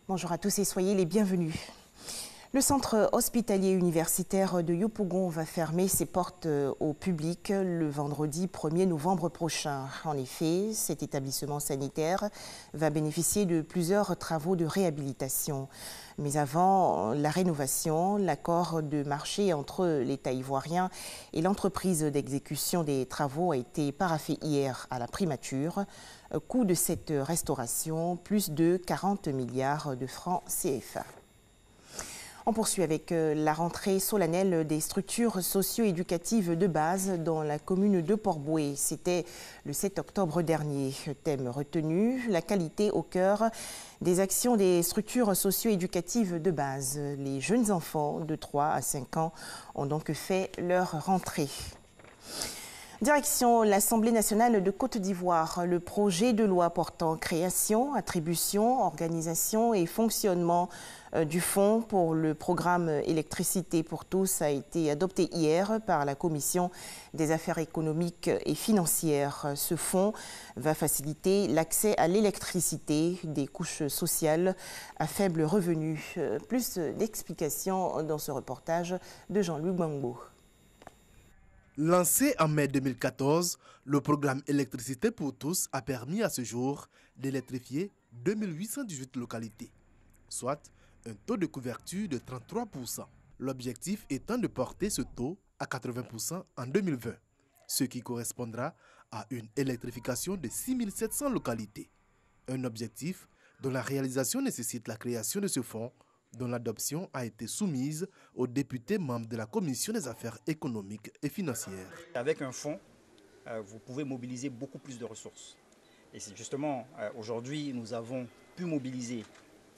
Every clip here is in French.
Bonjour à tous et soyez les bienvenus. Le centre hospitalier universitaire de Yopougon va fermer ses portes au public le vendredi 1er novembre prochain. En effet, cet établissement sanitaire va bénéficier de plusieurs travaux de réhabilitation. Mais avant la rénovation, l'accord de marché entre l'État ivoirien et l'entreprise d'exécution des travaux a été paraphé hier à la primature. Coût de cette restauration, plus de 40 milliards de francs CFA. On poursuit avec la rentrée solennelle des structures socio-éducatives de base dans la commune de Port-Bouët. C'était le 7 octobre dernier. Thème retenu, la qualité au cœur des actions des structures socio-éducatives de base. Les jeunes enfants de 3 à 5 ans ont donc fait leur rentrée. Direction l'Assemblée nationale de Côte d'Ivoire, le projet de loi portant création, attribution, organisation et fonctionnement du fonds pour le programme Électricité pour tous a été adopté hier par la Commission des affaires économiques et financières. Ce fonds va faciliter l'accès à l'électricité des couches sociales à faible revenu. Plus d'explications dans ce reportage de Jean-Louis Gbangbo. Lancé en mai 2014, le programme Électricité pour tous a permis à ce jour d'électrifier 2818 localités, soit un taux de couverture de 33%. L'objectif étant de porter ce taux à 80% en 2020, ce qui correspondra à une électrification de 6700 localités. Un objectif dont la réalisation nécessite la création de ce fonds, dont l'adoption a été soumise aux députés membres de la Commission des affaires économiques et financières. Avec un fonds, vous pouvez mobiliser beaucoup plus de ressources. Et c'est justement, aujourd'hui, nous avons pu mobiliser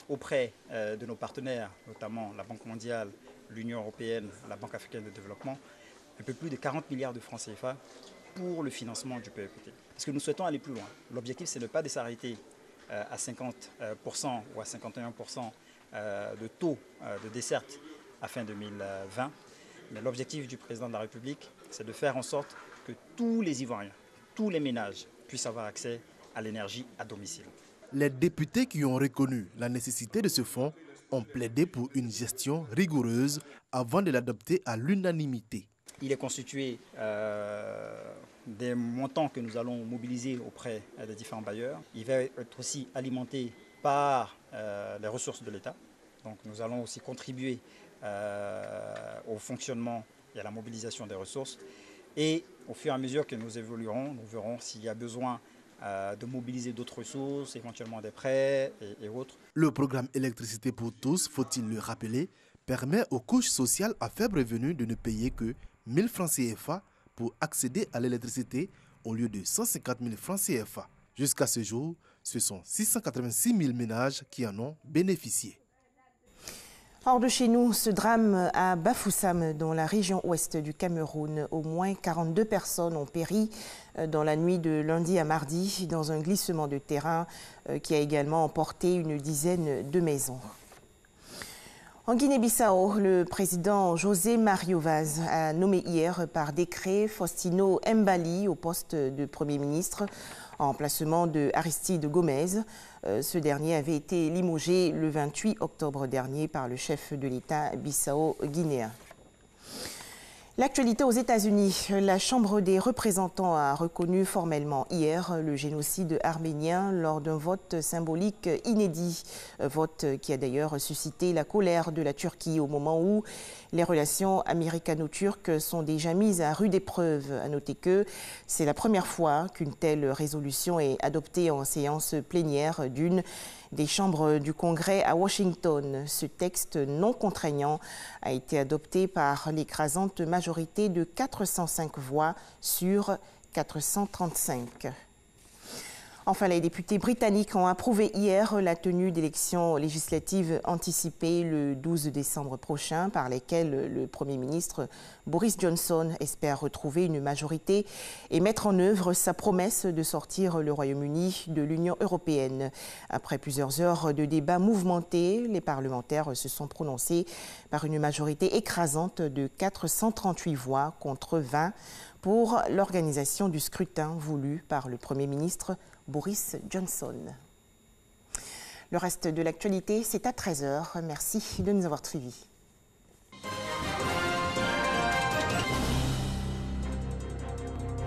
auprès de nos partenaires, notamment la Banque mondiale, l'Union européenne, la Banque africaine de développement, un peu plus de 40 milliards de francs CFA pour le financement du PEPT. Parce que nous souhaitons aller plus loin. L'objectif, c'est de ne pas s'arrêter à 50% ou à 51% de taux de desserte à fin 2020. Mais l'objectif du président de la République, c'est de faire en sorte que tous les Ivoiriens, tous les ménages puissent avoir accès à l'énergie à domicile. Les députés qui ont reconnu la nécessité de ce fonds ont plaidé pour une gestion rigoureuse avant de l'adopter à l'unanimité. Il est constitué des montants que nous allons mobiliser auprès des différents bailleurs. Il va être aussi alimenté par les ressources de l'État. Donc nous allons aussi contribuer au fonctionnement et à la mobilisation des ressources. Et au fur et à mesure que nous évoluerons, nous verrons s'il y a besoin de mobiliser d'autres ressources, éventuellement des prêts et autres. Le programme Électricité pour tous, faut-il le rappeler, permet aux couches sociales à faible revenu de ne payer que 1000 francs CFA pour accéder à l'électricité au lieu de 150 000 francs CFA. Jusqu'à ce jour, ce sont 686 000 ménages qui en ont bénéficié. Hors de chez nous, ce drame à Bafoussam, dans la région ouest du Cameroun. Au moins 42 personnes ont péri dans la nuit de lundi à mardi dans un glissement de terrain qui a également emporté une dizaine de maisons. En Guinée-Bissau, le président José Mario Vaz a nommé hier par décret Faustino Mbali au poste de Premier ministre en remplacement de Aristide Gomez. Ce dernier avait été limogé le 28 octobre dernier par le chef de l'État bissau-guinéen. L'actualité aux États-Unis. La Chambre des représentants a reconnu formellement hier le génocide arménien lors d'un vote symbolique inédit. Vote qui a d'ailleurs suscité la colère de la Turquie au moment où les relations américano-turques sont déjà mises à rude épreuve. À noter que c'est la première fois qu'une telle résolution est adoptée en séance plénière d'une des chambres du Congrès à Washington. Ce texte non contraignant a été adopté par l'écrasante majorité de 405 voix sur 435. Enfin, les députés britanniques ont approuvé hier la tenue d'élections législatives anticipées le 12 décembre prochain, par lesquelles le Premier ministre Boris Johnson espère retrouver une majorité et mettre en œuvre sa promesse de sortir le Royaume-Uni de l'Union européenne. Après plusieurs heures de débats mouvementés, les parlementaires se sont prononcés par une majorité écrasante de 438 voix contre 20 pour l'organisation du scrutin voulu par le Premier ministre Boris Johnson. Le reste de l'actualité, c'est à 13h. Merci de nous avoir suivis.